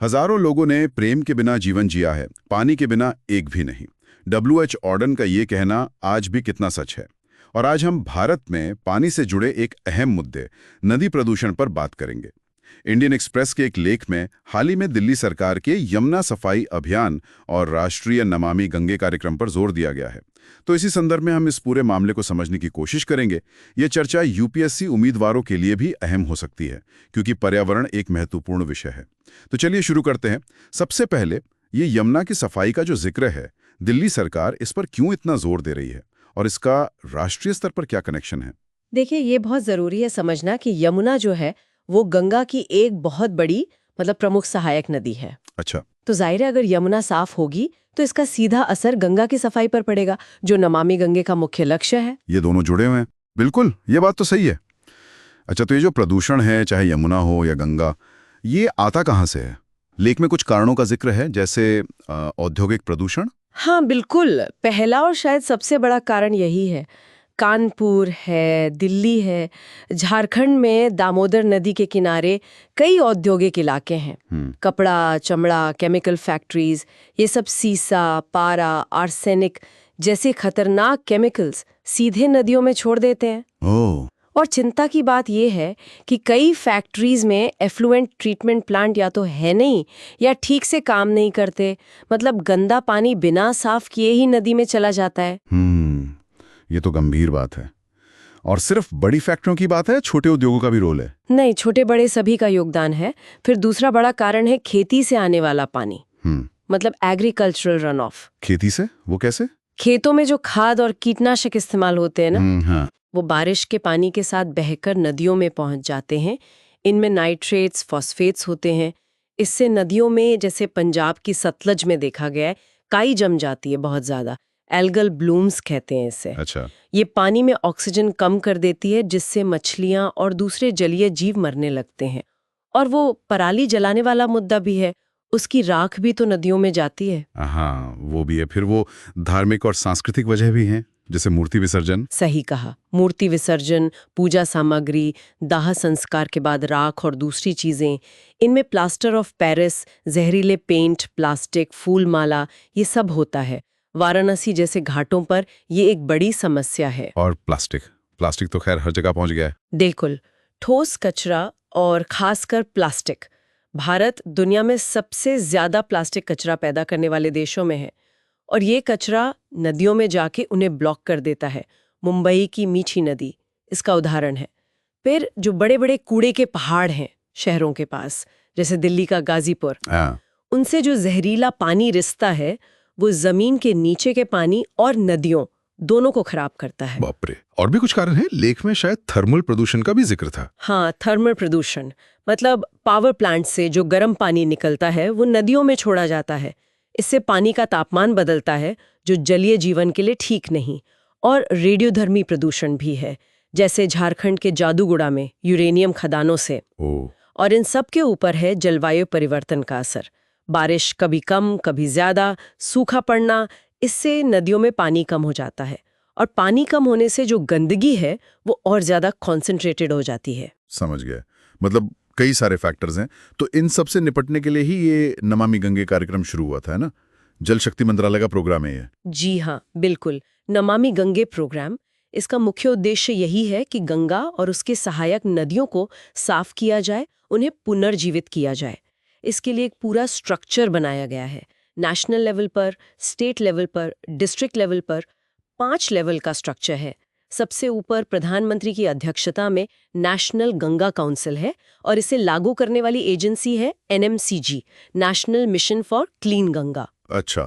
हजारों लोगों ने प्रेम के बिना जीवन जिया है, पानी के बिना एक भी नहीं। डब्ल्यूएच ऑर्डन का ये कहना आज भी कितना सच है। और आज हम भारत में पानी से जुड़े एक अहम मुद्दे, नदी प्रदूषण पर बात करेंगे। इंडियन एक्सप्रेस के एक लेख में हाल ही में दिल्ली सरकार के यमुना सफाई अभियान और राष्ट्रीय नमामि गंगे कार्यक्रम पर जोर दिया गया है। तो इसी संदर्भ में हम इस पूरे मामले को समझने की कोशिश करेंगे। ये चर्चा यूपीएससी उम्मीदवारों के लिए भी अहम हो सकती है, क्योंकि पर्यावरण एक महत्वपूर्ण विषय है। तो चलिए शुरू करते हैं। सबसे पहले ये यमुना की सफाई का जो जिक्र है, दिल्ली सरकार इस पर क्यों इतना जोर दे रही है और इसका राष्ट्रीय स्तर पर क्या कनेक्शन है? देखिए, ये बहुत जरूरी है समझना कि यमुना जो है वो गंगा की एक बहुत बड़ी प्रमुख सहायक नदी है। अच्छा। तो जाहिर है, अगर यमुना साफ होगी तो इसका सीधा असर गंगा की सफाई पर पड़ेगा, जो नमामि गंगे का मुख्य लक्ष्य है। ये दोनों जुड़े हुए हैं। बिल्कुल, ये बात तो सही है। अच्छा, तो ये जो प्रदूषण है, चाहे यमुना हो या गंगा, ये आता कहाँ से है? लेख में कुछ कारणों का जिक्र है, जैसे औद्योगिक प्रदूषण। हाँ बिल्कुल, पहला और शायद सबसे बड़ा कारण यही है। कानपुर है, दिल्ली है, झारखंड में दामोदर नदी के किनारे कई औद्योगिक इलाके हैं। कपड़ा, चमड़ा, केमिकल फैक्ट्रीज, ये सब सीसा, पारा, आर्सेनिक जैसे खतरनाक केमिकल्स सीधे नदियों में छोड़ देते हैं। ओह। और चिंता की बात यह है कि कई फैक्ट्रीज में एफ्लुएंट ट्रीटमेंट प्लांट या तो है नहीं या ठीक से काम नहीं करते। मतलब गंदा पानी बिना साफ किए ही नदी में चला जाता है। ये तो गंभीर बात है। और सिर्फ बड़ी फैक्ट्रियों की बात है, छोटे उद्योगों का भी रोल है? नहीं, छोटे बड़े सभी का योगदान है। फिर दूसरा बड़ा कारण है खेती से आने वाला पानी, मतलब एग्रीकल्चरल रन ऑफ। खेती से? वो कैसे? खेतों में जो खाद और कीटनाशक इस्तेमाल होते हैं ना, हाँ। वो बारिश के पानी के साथ बहकर नदियों में पहुंच जाते हैं। इनमें नाइट्रेट्स, फॉस्फेट्स होते हैं। इससे नदियों में, जैसे पंजाब की सतलज में देखा गया है, काई जम जाती है बहुत ज्यादा। एल्गल ब्लूम्स कहते हैं इसे। अच्छा। ये पानी में ऑक्सीजन कम कर देती है, जिससे मछलियां और दूसरे जलीय जीव मरने लगते हैं। और वो पराली जलाने वाला मुद्दा भी है, उसकी राख भी तो नदियों में जाती है। हाँ, वो भी है। फिर वो धार्मिक और सांस्कृतिक वजह भी हैं, जैसे मूर्ति विसर्जन। सही कहा, मूर्ति विसर्जन, पूजा सामग्री, दाह संस्कार के बाद राख और दूसरी चीजें, इनमें प्लास्टर ऑफ पेरिस, जहरीले पेंट, प्लास्टिक, फूल माला, ये सब होता है। वाराणसी जैसे घाटों पर ये एक बड़ी समस्या है। और प्लास्टिक तो खैर हर जगह पहुंच गया है। बिल्कुल, ठोस कचरा और खासकर प्लास्टिक। भारत दुनिया में सबसे ज्यादा प्लास्टिक कचरा पैदा करने वाले देशों में है, और ये कचरा नदियों में जाके उन्हें ब्लॉक कर देता है। मुंबई की मीठी नदी इसका उदाहरण है। फिर जो बड़े बड़े कूड़े के पहाड़ हैं शहरों के पास, जैसे दिल्ली का गाजीपुर, उनसे जो जहरीला पानी रिसता है, वो जमीन के नीचे के पानी और नदियों दोनों को खराब करता है। बाप रे। और भी कुछ कारण है? लेख में शायद थर्मल प्रदूषण का भी जिक्र था। हाँ, थर्मल प्रदूषण मतलब पावर प्लांट से जो गर्म पानी निकलता है वो नदियों में छोड़ा जाता है। इससे पानी का तापमान बदलता है, जो जलीय जीवन के लिए ठीक नहीं। और रेडियोधर्मी प्रदूषण भी है, जैसे झारखंड के जादूगुड़ा में यूरेनियम खदानों से। और इन सब के ऊपर है जलवायु परिवर्तन का असर। बारिश कभी कम कभी ज्यादा, सूखा पड़ना, इससे नदियों में पानी कम हो जाता है। और पानी कम होने से जो गंदगी है वो और ज्यादा कॉन्सेंट्रेटेड हो जाती है। समझ गया। मतलब कई सारे फैक्टर्स हैं। तो इन सब से निपटने के लिए ही ये नमामि गंगे कार्यक्रम शुरू हुआ था, है ना? जल शक्ति मंत्रालय का प्रोग्राम है ये। जी हाँ, बिल्कुल। नमामि गंगे प्रोग्राम, इसका मुख्य उद्देश्य यही है कि गंगा और उसके सहायक नदियों को साफ किया जाए, उन्हें पुनर्जीवित किया जाए। इसके लिए एक पूरा स्ट्रक्चर बनाया गया है। नेशनल लेवल पर, स्टेट लेवल पर, डिस्ट्रिक्ट लेवल पर 5 लेवल का स्ट्रक्चर है। सबसे ऊपर प्रधानमंत्री की अध्यक्षता में नेशनल गंगा काउंसिल है, और इसे लागू करने वाली एजेंसी है NMCG, national mission for clean Ganga. अच्छा,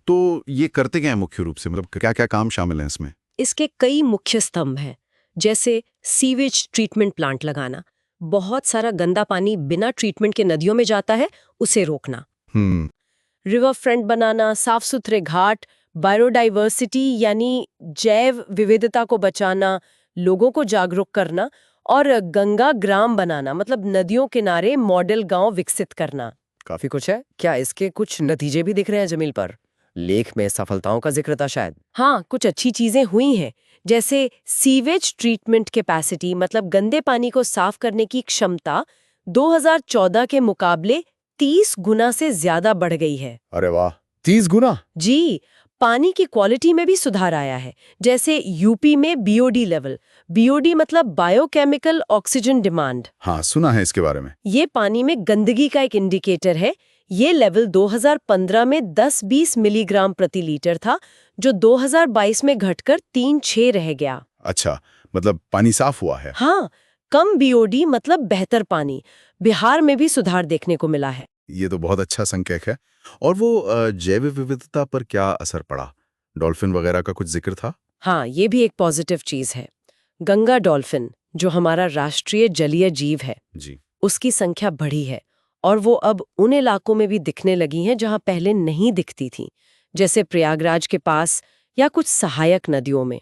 तो ये करते क्या है मुख्य रूप से? मतलब क्या क्या काम शामिल हैं इसमें? इसके कई मुख्य स्तंभ हैं, जैसे सीवेज ट्रीटमेंट प्लांट लगाना, बहुत सारा गंदा पानी बिना ट्रीटमेंट के नदियों में जाता है, उसे रोकना। रिवर फ्रंट बनाना, साफ सुथरे घाट, बायोडाइवर्सिटी यानी जैव विविधता को बचाना, लोगों को जागरूक करना, और गंगा ग्राम बनाना, मतलब नदियों किनारे मॉडल गांव विकसित करना। काफी कुछ है। क्या इसके कुछ नतीजे भी दिख रहे हैं जमीन पर? लेख में सफलताओं का जिक्र था शायद। हाँ, कुछ अच्छी चीजें हुई हैं, जैसे सीवेज ट्रीटमेंट कैपेसिटी, मतलब गंदे पानी को साफ करने की क्षमता 2014 के मुकाबले 30 गुना से ज्यादा बढ़ गई है। अरे वाह, 30 गुना। जी, पानी की क्वालिटी में भी सुधार आया है। जैसे यूपी में बीओडी लेवल, बीओडी मतलब बायोकेमिकल ऑक्सीजन डिमांड। हाँ, सुना है इसके बारे में। ये पानी में गंदगी का एक इंडिकेटर है। ये लेवल 2015 में 10-20 मिलीग्राम प्रति लीटर था, जो 2022 में घटकर 3-6 रह गया। अच्छा, मतलब पानी साफ हुआ है। हाँ, कम बीओडी मतलब बेहतर पानी। बिहार में भी सुधार देखने को मिला है। ये तो बहुत अच्छा संकेत है। और वो जैव विविधता पर क्या असर पड़ा? डॉल्फिन वगैरह का कुछ जिक्र था? हाँ, ये भी एक पॉजिटिव चीज है। गंगा डॉल्फिन, जो हमारा राष्ट्रीय जलीय जीव है, जी। उसकी संख्या बढ़ी है और वो अब उन इलाकों में भी दिखने लगी हैं जहां पहले नहीं दिखती थी, जैसे प्रयागराज के पास या कुछ सहायक नदियों में।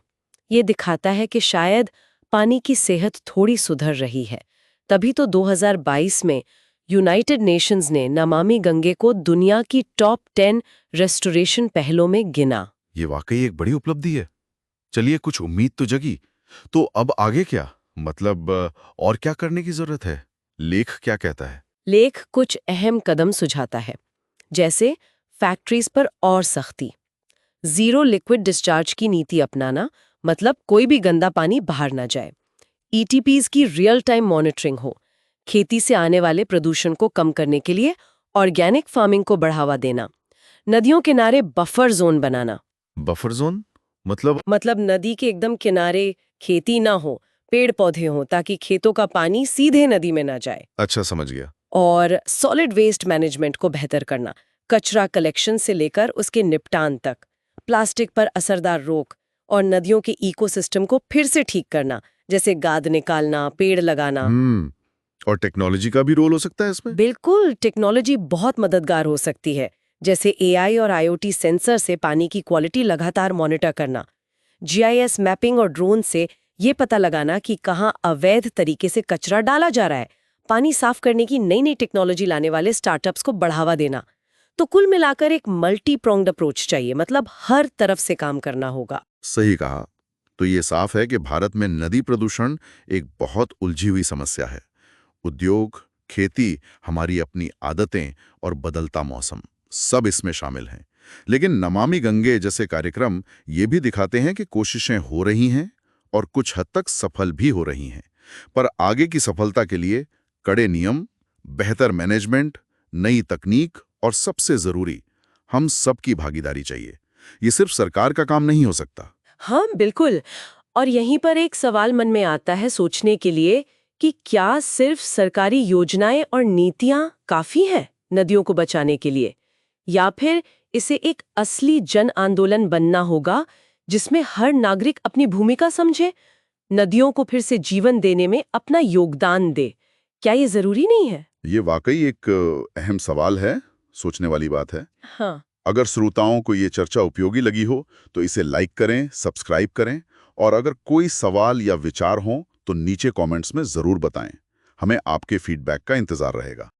ये दिखाता है कि शायद पानी की सेहत थोड़ी सुधर रही है। तभी तो 2022 में यूनाइटेड नेशंस ने नमामि गंगे को दुनिया की टॉप 10 रेस्टोरेशन पहलों में गिना। ये वाकई एक बड़ी उपलब्धि है। चलिए, कुछ उम्मीद तो जगी। तो अब आगे क्या? मतलब और क्या करने की जरूरत है? लेख क्या कहता है? लेख कुछ अहम कदम सुझाता है, जैसे फैक्ट्रीज पर और सख्ती, जीरो लिक्विड डिस्चार्ज की नीति अपनाना, मतलब कोई भी गंदा पानी बाहर ना जाए, ईटीपीज की रियल टाइम मॉनिटरिंग हो, खेती से आने वाले प्रदूषण को कम करने के लिए ऑर्गेनिक फार्मिंग को बढ़ावा देना, नदियों किनारे बफर जोन बनाना। बफर जोन मतलब? मतलब नदी के एकदम किनारे खेती ना हो, पेड़ पौधे हों, ताकि खेतों का पानी सीधे नदी में ना जाए। अच्छा, समझ गया। और सॉलिड वेस्ट मैनेजमेंट को बेहतर करना, कचरा कलेक्शन से लेकर उसके निपटान तक, प्लास्टिक पर असरदार रोक और नदियों के इकोसिस्टम को फिर से ठीक करना, जैसे गाद निकालना, पेड़ लगाना। और टेक्नोलॉजी का भी रोल हो सकता है इसमें? बिल्कुल, टेक्नोलॉजी बहुत मददगार हो सकती है, जैसे एआई और आईओटी सेंसर से पानी की क्वालिटी लगातार मॉनिटर करना, जीआईएस मैपिंग और ड्रोन से ये पता लगाना कि कहाँ अवैध तरीके से कचरा डाला जा रहा है, पानी साफ करने की नई नई टेक्नोलॉजी लाने वाले स्टार्टअप्स को बढ़ावा देना। तो कुल मिलाकर एक मल्टी प्रोंग्ड अप्रोच चाहिए, मतलब हर तरफ से काम करना होगा। सही कहा। तो ये साफ है कि भारत में नदी प्रदूषण एक बहुत उलझी हुई समस्या है। उद्योग, खेती, हमारी अपनी आदतें और बदलता मौसम, सब इसमें शामिल हैं। लेकिन नमामि गंगे जैसे कार्यक्रम ये भी दिखाते हैं कि कोशिशें हो रही हैं और कुछ हद तक सफल भी हो रही हैं। पर आगे की सफलता के लिए कड़े नियम, बेहतर मैनेजमेंट, नई तकनीक और सबसे जरूरी, हम सबकी भागीदारी चाहिए। ये सिर्फ सरकार का काम नहीं हो सकता। हाँ, बिल्कुल। और यहीं पर एक सवाल मन में आता है सोचने के लिए कि क्या सिर्फ सरकारी योजनाएं और नीतियां काफी हैं नदियों को बचाने के लिए, या फिर इसे एक असली जन आंदोलन बनना होगा जिसमें हर नागरिक अपनी भूमिका समझे, नदियों को फिर से जीवन देने में अपना योगदान दे। क्या ये जरूरी नहीं है? ये वाकई एक अहम सवाल है, सोचने वाली बात है। हाँ। अगर श्रोताओं को ये चर्चा उपयोगी लगी हो तो इसे लाइक करें, सब्सक्राइब करें, और अगर कोई सवाल या विचार हो तो नीचे कमेंट्स में जरूर बताएं। हमें आपके फीडबैक का इंतजार रहेगा।